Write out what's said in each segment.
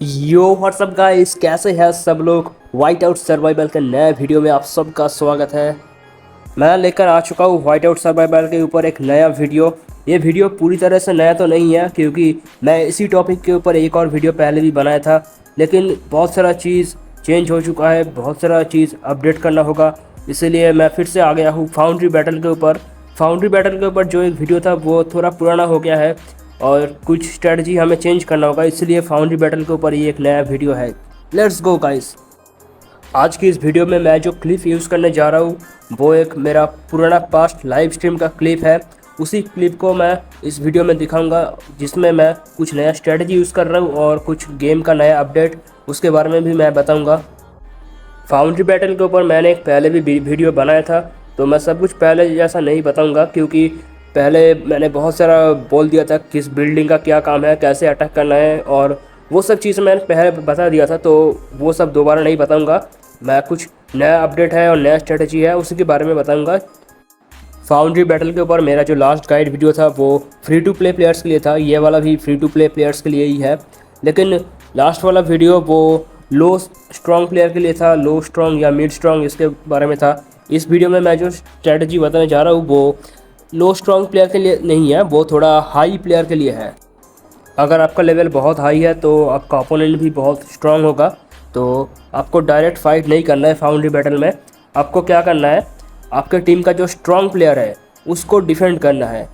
यो WhatsApp guys, कैसे हैं सब लोग। वाइट आउट सर्वाइवल के नए वीडियो में आप सबका स्वागत है। मैं लेकर आ चुका हूँ वाइट आउट सर्वाइवल के ऊपर एक नया वीडियो। ये वीडियो पूरी तरह से नया तो नहीं है, क्योंकि मैं इसी टॉपिक के ऊपर एक और वीडियो पहले भी बनाया था, लेकिन बहुत सारा चीज़ चेंज हो चुका है, बहुत सारा चीज़ अपडेट करना होगा। इसीलिए मैं फिर से आ गया हूँ फाउंड्री बैटल के ऊपर। फाउंड्री बैटल के ऊपर जो एक वीडियो था वो थोड़ा पुराना हो गया है और कुछ स्ट्रेटजी हमें चेंज करना होगा, इसलिए फाउंड्री बैटल के ऊपर ये एक नया वीडियो है। Let's go guys. आज की इस वीडियो में मैं जो क्लिप यूज़ करने जा रहा हूँ वो एक मेरा पुराना पास्ट लाइव स्ट्रीम का क्लिप है। उसी क्लिप को मैं इस वीडियो में दिखाऊंगा, जिसमें मैं कुछ नया स्ट्रेटजी यूज़ कर रहा हूँ और कुछ गेम का नया अपडेट उसके बारे में भी मैं बताऊँगा। फाउंड्री बैटल के ऊपर मैंने एक पहले भी वीडियो बनाया था, तो मैं सब कुछ पहले जैसा नहीं बताऊंगा, क्योंकि पहले मैंने बहुत सारा बोल दिया था किस बिल्डिंग का क्या काम है, कैसे अटैक करना है, और वो सब चीज़ें मैंने पहले बता दिया था, तो वो सब दोबारा नहीं बताऊंगा। मैं कुछ नया अपडेट है और नया स्ट्रेटजी है उसी के बारे में बताऊँगा। फाउंड्री बैटल के ऊपर मेरा जो लास्ट गाइड वीडियो था वो फ्री टू प्ले प्लेयर्स के लिए था, ये वाला भी फ्री टू प्ले प्लेयर्स के लिए ही है, लेकिन लास्ट वाला वीडियो वो लो स्ट्रॉन्ग प्लेयर के लिए था, लो स्ट्रॉन्ग या मिड स्ट्रॉन्ग इसके बारे में था। इस वीडियो में मैं जो स्ट्रेटजी बताने जा रहा हूँ वो लो स्ट्रॉन्ग प्लेयर के लिए नहीं है, वो थोड़ा हाई प्लेयर के लिए है। अगर आपका लेवल बहुत हाई है तो आपका ओपोनेंट भी बहुत स्ट्रॉन्ग होगा, तो आपको डायरेक्ट फाइट नहीं करना है फाउंड्री बैटल में। आपको क्या करना है, आपके टीम का जो स्ट्रॉन्ग प्लेयर है उसको डिफेंड करना है,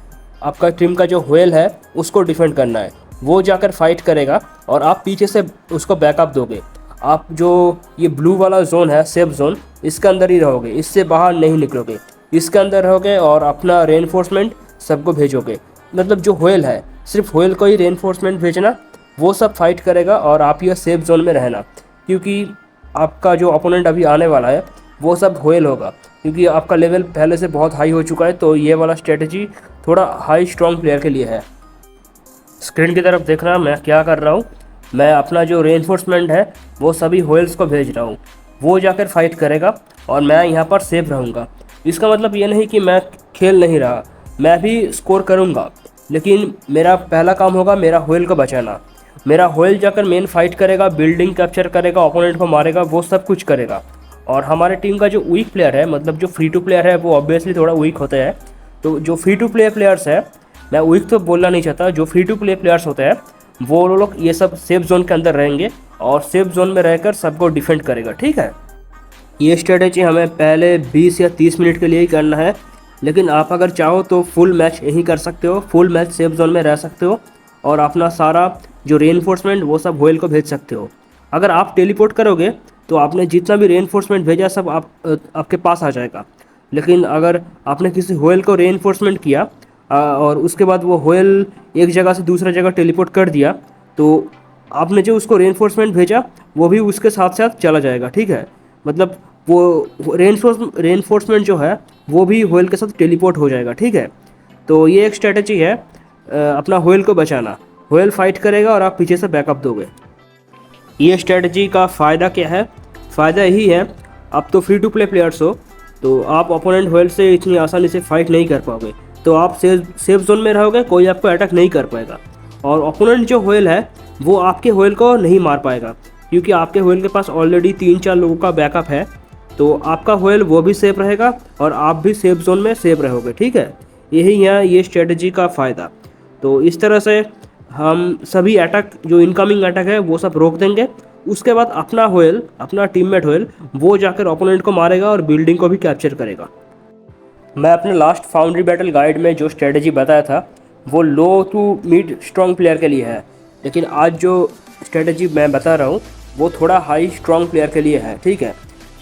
आपका टीम का जो व्हेल है उसको डिफेंड करना है। वो जाकर फाइट करेगा और आप पीछे से उसको बैकअप दोगे। आप जो ये ब्लू वाला जोन है, सेफ जोन, इसके अंदर ही रहोगे, इससे बाहर नहीं निकलोगे, इसके अंदर रहोगे और अपना रेनफोर्समेंट सबको भेजोगे। मतलब जो व्हेल है सिर्फ व्हेल को ही रेनफोर्समेंट भेजना, वो सब फाइट करेगा और आप ये सेफ जोन में रहना, क्योंकि आपका जो अपोनेंट अभी आने वाला है वो सब व्हेल होगा, क्योंकि आपका लेवल पहले से बहुत हाई हो चुका है। तो ये वाला स्ट्रेटजी थोड़ा हाई स्ट्रॉन्ग प्लेयर के लिए है। स्क्रीन की तरफ देखना, मैं क्या कर रहा हूँ, मैं अपना जो रेनफोर्समेंट है वो सभी व्हेल्स को भेज रहा हूँ, वो जाकर फाइट करेगा और मैं यहाँ पर सेफ रहूँगा। इसका मतलब ये नहीं कि मैं खेल नहीं रहा, मैं भी स्कोर करूँगा, लेकिन मेरा पहला काम होगा मेरा व्हेल को बचाना। मेरा व्हेल जाकर मेन फाइट करेगा, बिल्डिंग कैप्चर करेगा, ओपोनेंट को मारेगा, वो सब कुछ करेगा। और हमारे टीम का जो वीक प्लेयर है, मतलब जो फ्री टू प्लेयर है, वो ऑब्वियसली थोड़ा वीक होते हैं। तो जो फ्री टू प्ले प्लेयर्स है, मैं वीक तो बोलना नहीं चाहता, जो फ्री टू प्ले प्लेयर्स होते हैं वो लोग ये सब सेफ जोन के अंदर रहेंगे और सेफ जोन में रहकर सबको डिफेंड करेगा। ठीक है, ये स्ट्रेटेजी हमें पहले 20 या 30 मिनट के लिए ही करना है, लेकिन आप अगर चाहो तो फुल मैच यही कर सकते हो, फुल मैच सेफ जोन में रह सकते हो और अपना सारा जो रेनफोर्समेंट वो सब व्हेल को भेज सकते हो। अगर आप टेलीपोर्ट करोगे तो आपने जितना भी रेनफोर्समेंट भेजा सब आपके पास आ जाएगा, लेकिन अगर आपने किसी व्हेल को रेनफोर्समेंट किया और उसके बाद वो व्हेल एक जगह से दूसरा जगह टेलीपोर्ट कर दिया, तो आपने जो उसको रेनफोर्समेंट भेजा वो भी उसके साथ साथ चला जाएगा। ठीक है, मतलब वो रेनफोर्समेंट जो है वो भी व्हेल के साथ टेलीपोर्ट हो जाएगा। ठीक है, तो ये एक स्ट्रेटजी है अपना व्हेल को बचाना। व्हेल फाइट करेगा और आप पीछे से बैकअप दोगे। ये स्ट्रेटजी का फ़ायदा क्या है, फ़ायदा यही है, आप तो फ्री टू प्ले प्लेयर्स हो, तो आप ओपोनेंट व्हेल से इतनी आसानी से फाइट नहीं कर पाओगे, तो आप सेफ जोन में रहोगे, कोई आपको अटैक नहीं कर पाएगा। और ओपोनेंट जो व्हेल है वो आपके व्हेल को नहीं मार पाएगा, क्योंकि आपके व्हेल के पास ऑलरेडी 3-4 लोगों का बैकअप है, तो आपका व्हेल वो भी सेफ रहेगा और आप भी सेफ जोन में सेफ रहोगे। ठीक है, यही है ये स्ट्रेटजी का फ़ायदा। तो इस तरह से हम सभी अटैक, जो इनकमिंग अटैक है वो सब रोक देंगे। उसके बाद अपना व्हेल, अपना टीममेट व्हेल, वो जाकर ओपोनेंट को मारेगा और बिल्डिंग को भी कैप्चर करेगा। मैं अपने लास्ट फाउंड्री बैटल गाइड में जो स्ट्रेटजी बताया था वो लो टू मिड स्ट्रॉन्ग प्लेयर के लिए है, लेकिन आज जो स्ट्रेटजी मैं बता रहा हूँ वो थोड़ा हाई स्ट्रॉन्ग प्लेयर के लिए है। ठीक है,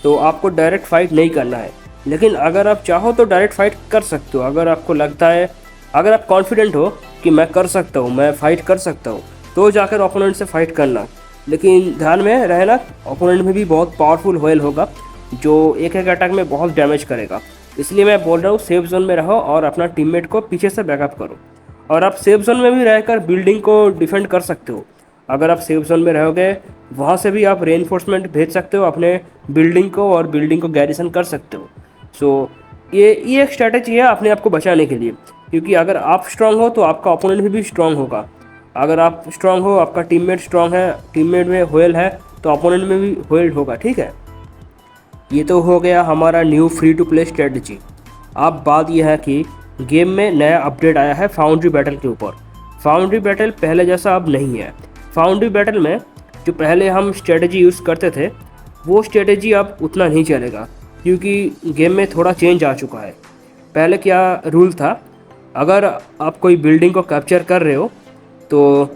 तो आपको डायरेक्ट फाइट नहीं करना है, लेकिन अगर आप चाहो तो डायरेक्ट फाइट कर सकते हो। अगर आपको लगता है, अगर आप कॉन्फिडेंट हो कि मैं कर सकता हूँ, मैं फाइट कर सकता हूँ, तो जाकर ओपोनेंट से फाइट करना। लेकिन ध्यान में रहना, ओपोनेंट में भी बहुत पावरफुल व्हेल होगा जो एक एक अटैक में बहुत डैमेज करेगा। इसलिए मैं बोल रहा हूँ सेफ जोन में रहो और अपना टीममेट को पीछे से बैकअप करो। और आप सेफ जोन में भी रहकर बिल्डिंग को डिफेंड कर सकते हो। अगर आप सेफ जोन में रहोगे वहाँ से भी आप रेनफोर्समेंट भेज सकते हो अपने बिल्डिंग को और बिल्डिंग को गैरिसन कर सकते हो। सो ये एक स्ट्रेटजी है अपने आप को बचाने के लिए, क्योंकि अगर आप स्ट्रांग हो तो आपका ओपोनेंट भी स्ट्रांग होगा। अगर आप स्ट्रांग हो, आपका टीममेट स्ट्रांग है, टीममेट में व्हेल है, तो अपोनेंट में भी व्हेल होगा, ठीक है। ये तो हो गया हमारा new free to play strategy. अब बात यह है कि गेम में नया अपडेट आया है फाउंड्री बैटल के ऊपर। फाउंड्री बैटल पहले जैसा अब नहीं है। फाउंड्री बैटल में जो पहले हम स्ट्रेटजी यूज़ करते थे वो स्ट्रेटजी अब उतना नहीं चलेगा, क्योंकि गेम में थोड़ा चेंज आ चुका है। पहले क्या रूल था, अगर आप कोई बिल्डिंग को कैप्चर कर रहे हो तो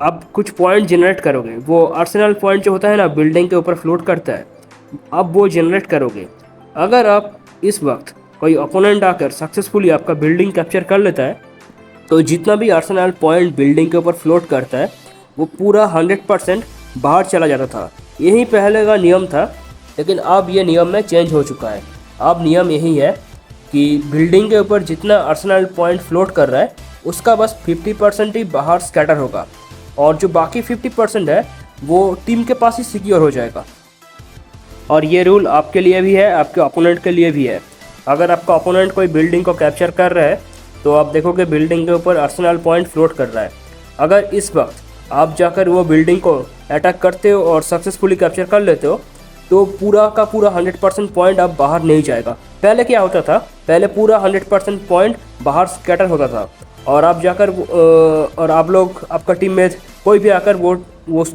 आप कुछ पॉइंट जनरेट करोगे। वो आर्सेनल पॉइंट जो होता है ना, बिल्डिंग के ऊपर फ्लोट करता है, अब वो जनरेट करोगे। अगर आप इस वक्त कोई ओपोनेंट आकर सक्सेसफुली आपका बिल्डिंग कैप्चर कर लेता है तो जितना भी आर्सेनल पॉइंट बिल्डिंग के ऊपर फ्लोट करता है वो पूरा 100% बाहर चला जाता था। यही पहले का नियम था, लेकिन अब ये नियम में चेंज हो चुका है। अब नियम यही है कि बिल्डिंग के ऊपर जितना आर्सेनल पॉइंट फ्लोट कर रहा है उसका बस 50% ही बाहर स्कैटर होगा, और जो बाकी 50% है वो टीम के पास ही सिक्योर हो जाएगा। और ये रूल आपके लिए भी है, आपके ओपोनेंट के लिए भी है। अगर आपका ओपोनेंट कोई बिल्डिंग को कैप्चर कर रहा है तो आप देखोगे बिल्डिंग के ऊपर आर्सेनल पॉइंट फ्लोट कर रहा है। अगर इस वक्त आप जाकर वो बिल्डिंग को अटैक करते हो और सक्सेसफुली कैप्चर कर लेते हो तो पूरा का पूरा 100% पॉइंट अब बाहर नहीं जाएगा। पहले क्या होता था, पहले पूरा 100% पॉइंट बाहर स्कैटर होता था, और आप जाकर और आप लोग, आपका टीम में कोई भी आकर वो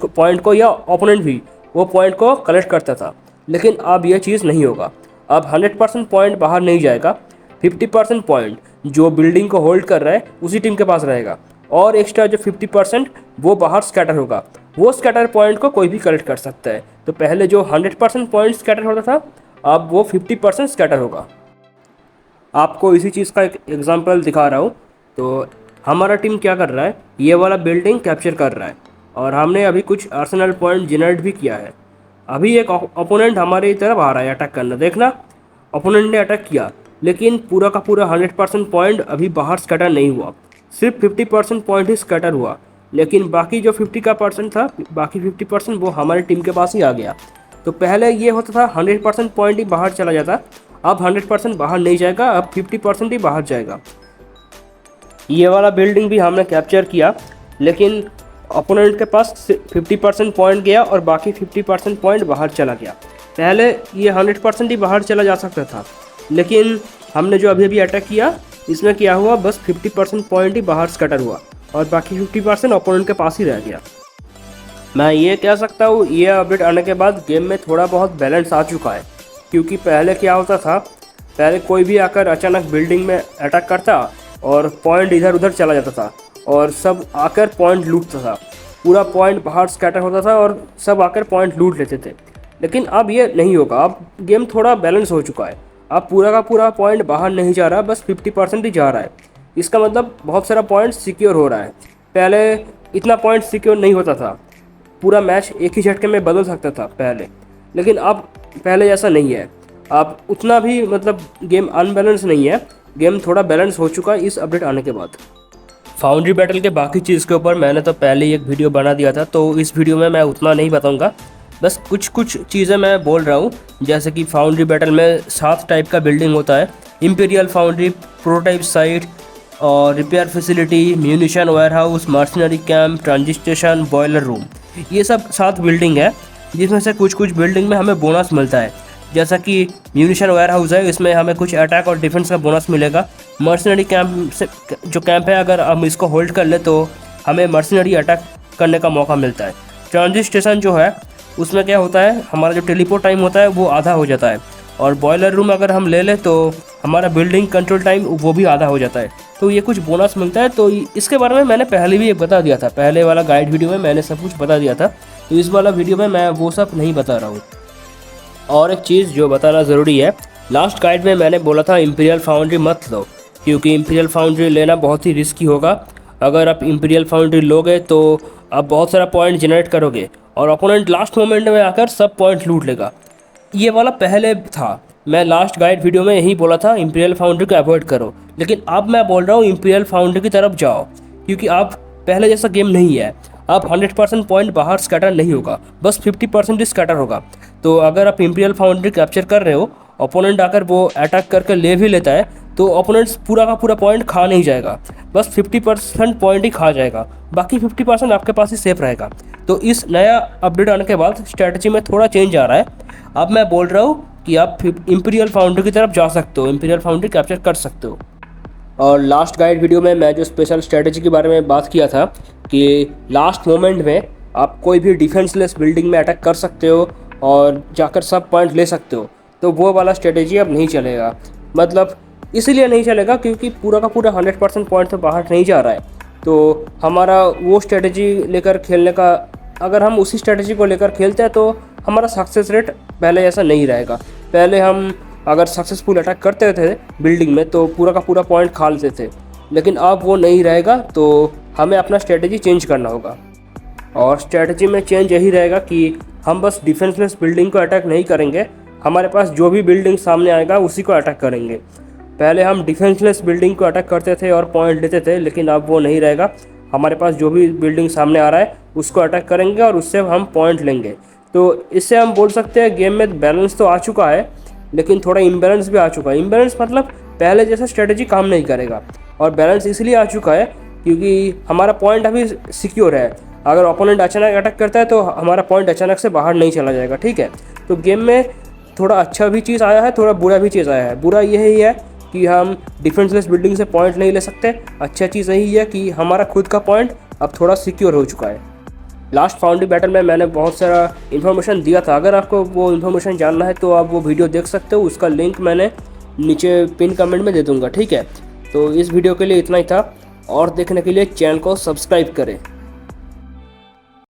पॉइंट को, या ओपोनेंट भी वो पॉइंट को कलेक्ट करता था। लेकिन अब यह चीज़ नहीं होगा। अब 100% पॉइंट बाहर नहीं जाएगा, 50% पॉइंट जो बिल्डिंग को होल्ड कर रहा है उसी टीम के पास रहेगा, और एक्स्ट्रा जो 50% वो बाहर स्कैटर होगा। वो स्कैटर पॉइंट को कोई भी कलेक्ट कर सकता है। तो पहले जो 100% पॉइंट स्कैटर होता था, अब वो 50% स्कैटर होगा। आपको इसी चीज़ का एक एग्जांपल दिखा रहा हूँ। तो हमारा टीम क्या कर रहा है, ये वाला बिल्डिंग कैप्चर कर रहा है, और हमने अभी कुछ आर्सेनल पॉइंट जनरेट भी किया है। अभी एक ओपोनेंट हमारी तरफ आ रहा है अटैक करना, देखना ओपोनेंट ने अटैक किया, लेकिन पूरा का पूरा 100% पॉइंट अभी बाहर स्कैटर नहीं हुआ, सिर्फ 50% पॉइंट ही स्कैटर हुआ। लेकिन बाकी जो 50% था, बाकी 50% वो हमारी टीम के पास ही आ गया। तो पहले ये होता था 100% पॉइंट ही बाहर चला जाता, अब 100% बाहर नहीं जाएगा, अब 50% ही बाहर जाएगा। ये वाला बिल्डिंग भी हमने कैप्चर किया, लेकिन ओपोनेंट के पास 50% पॉइंट गया और बाकी 50% पॉइंट बाहर चला गया। पहले ये 100% ही बाहर चला जा सकता था, लेकिन हमने जो अभी अभी अटैक किया इसमें क्या हुआ, बस 50% पॉइंट ही बाहर स्कैटर हुआ और बाकी 50% ओपोनेंट के पास ही रह गया। मैं ये कह सकता हूँ, ये अपडेट आने के बाद गेम में थोड़ा बहुत बैलेंस आ चुका है। क्योंकि पहले क्या होता था, पहले कोई भी आकर अचानक बिल्डिंग में अटैक करता और पॉइंट इधर उधर चला जाता था, और सब आकर पॉइंट लूटता था, पूरा पॉइंट बाहर स्कैटर होता था और सब आकर पॉइंट लूट लेते थे। लेकिन अब ये नहीं होगा, अब गेम थोड़ा बैलेंस हो चुका है। अब पूरा का पूरा पॉइंट बाहर नहीं जा रहा, बस 50% ही जा रहा है। इसका मतलब बहुत सारा पॉइंट सिक्योर हो रहा है। पहले इतना पॉइंट सिक्योर नहीं होता था, पूरा मैच एक ही झटके में बदल सकता था पहले, लेकिन अब पहले जैसा नहीं है। अब उतना भी मतलब गेम अनबैलेंस नहीं है, गेम थोड़ा बैलेंस हो चुका है इस अपडेट आने के बाद। फाउंड्री बैटल के बाकी चीज़ के ऊपर मैंने तो पहले ही एक वीडियो बना दिया था, तो इस वीडियो में मैं उतना नहीं बताऊंगा। बस कुछ चीज़ें मैं बोल रहा हूँ, जैसे कि फाउंड्री बैटल में 7 टाइप का बिल्डिंग होता है: इंपीरियल फाउंड्री, प्रोटोटाइप साइट, और repair facility, munition warehouse, mercenary camp, transit station, boiler room. ये सब 7 बिल्डिंग है, जिसमें से कुछ बिल्डिंग में हमें बोनस मिलता है। जैसा कि म्यूनिशन वेयरहाउस है, इसमें हमें कुछ अटैक और डिफेंस का बोनस मिलेगा। मर्सनरी कैंप से जो कैंप है, अगर हम इसको होल्ड कर ले तो हमें मर्सनरी अटैक करने का मौका मिलता है। ट्रांजिट स्टेशन जो है उसमें क्या होता है, हमारा जो टेलीपोर्ट टाइम होता है वो आधा हो जाता है, और बॉयलर रूम अगर हम ले लें तो हमारा बिल्डिंग कंट्रोल टाइम वो भी आधा हो जाता है। तो ये कुछ बोनस मिलता है। तो इसके बारे में मैंने पहले भी एक बता दिया था, पहले वाला गाइड वीडियो में मैंने सब कुछ बता दिया था, तो इस वाला वीडियो में मैं वो सब नहीं बता रहा हूँ। और एक चीज़ जो बताना ज़रूरी है, लास्ट गाइड में मैंने बोला था इंपीरियल फाउंड्री मत लो, क्योंकि इंपीरियल फाउंड्री लेना बहुत ही रिस्की होगा। अगर आप इंपीरियल फाउंड्री लोगे तो आप बहुत सारा पॉइंट जनरेट करोगे और ओपोनेंट लास्ट मोमेंट में आकर सब पॉइंट लूट लेगा। ये वाला पहले था, मैं लास्ट गाइड वीडियो में यही बोला था इंपीरियल फाउंड्री को अवॉइड करो, लेकिन अब मैं बोल रहा हूँ इंपीरियल फाउंड्री की तरफ जाओ, क्योंकि अब पहले जैसा गेम नहीं है। अब 100% पॉइंट बाहर स्कैटर नहीं होगा, बस 50% ही स्कैटर होगा। तो अगर आप इंपीरियल फाउंड्री कैप्चर कर रहे हो ओपोनेंट आकर वो अटैक करके ले भी लेता है तो ओपोनेंट्स पूरा का पूरा पॉइंट खा नहीं जाएगा, बस 50% पॉइंट ही खा जाएगा, बाकी 50% आपके पास ही सेफ रहेगा। तो इस नया अपडेट आने के बाद स्ट्रैटेजी में थोड़ा चेंज आ रहा है। अब मैं बोल रहा हूँ कि आप इंपीरियल फाउंड्री की तरफ जा सकते हो, इंपीरियल फाउंड्री कैप्चर कर सकते हो। और लास्ट गाइड वीडियो में मैं जो स्पेशल स्ट्रैटेजी के बारे में बात किया था कि लास्ट मोमेंट में आप कोई भी डिफेंसलेस बिल्डिंग में अटैक कर सकते हो और जाकर सब पॉइंट ले सकते हो, तो वो वाला स्ट्रैटेजी अब नहीं चलेगा। मतलब इसलिए नहीं चलेगा क्योंकि पूरा का पूरा 100% पॉइंट तो बाहर नहीं जा रहा है। तो हमारा वो स्ट्रैटेजी लेकर खेलने का, अगर हम उसी स्ट्रैटेजी को लेकर खेलते हैं तो हमारा सक्सेस रेट पहले जैसा नहीं रहेगा। पहले हम अगर सक्सेसफुल अटैक करते थे बिल्डिंग में तो पूरा का पूरा पॉइंट खा लेते थे, लेकिन अब वो नहीं रहेगा। तो हमें अपना स्ट्रैटेजी चेंज करना होगा और स्ट्रैटेजी में चेंज यही रहेगा कि हम बस डिफेंसलेस बिल्डिंग को अटैक नहीं करेंगे, हमारे पास जो भी बिल्डिंग सामने आएगा उसी को अटैक करेंगे। पहले हम डिफेंसलेस बिल्डिंग को अटैक करते थे और पॉइंट लेते थे, लेकिन अब वो नहीं रहेगा। हमारे पास जो भी बिल्डिंग सामने आ रहा है उसको अटैक करेंगे और उससे हम पॉइंट लेंगे। तो इससे हम बोल सकते हैं गेम में बैलेंस तो आ चुका है, लेकिन थोड़ा इम्बैलेंस भी आ चुका है। इम्बैलेंस मतलब पहले जैसा स्ट्रेटजी काम नहीं करेगा, और बैलेंस इसलिए आ चुका है क्योंकि हमारा पॉइंट अभी सिक्योर है। अगर ओपोनेंट अचानक अटैक करता है तो हमारा पॉइंट अचानक से बाहर नहीं चला जाएगा, ठीक है। तो गेम में थोड़ा अच्छा भी चीज़ आया है, थोड़ा बुरा भी चीज़ आया है। बुरा यही है कि हम डिफेंसलेस बिल्डिंग से पॉइंट नहीं ले सकते। अच्छा चीज़ यही है कि हमारा खुद का पॉइंट अब थोड़ा सिक्योर हो चुका है। लास्ट फाउंड्री बैटल में मैंने बहुत सारा इन्फॉर्मेशन दिया था, अगर आपको वो इन्फॉर्मेशन जानना है तो आप वो वीडियो देख सकते हो, उसका लिंक मैंने नीचे पिन कमेंट में दे दूंगा, ठीक है। तो इस वीडियो के लिए इतना ही था, और देखने के लिए चैनल को सब्सक्राइब करें।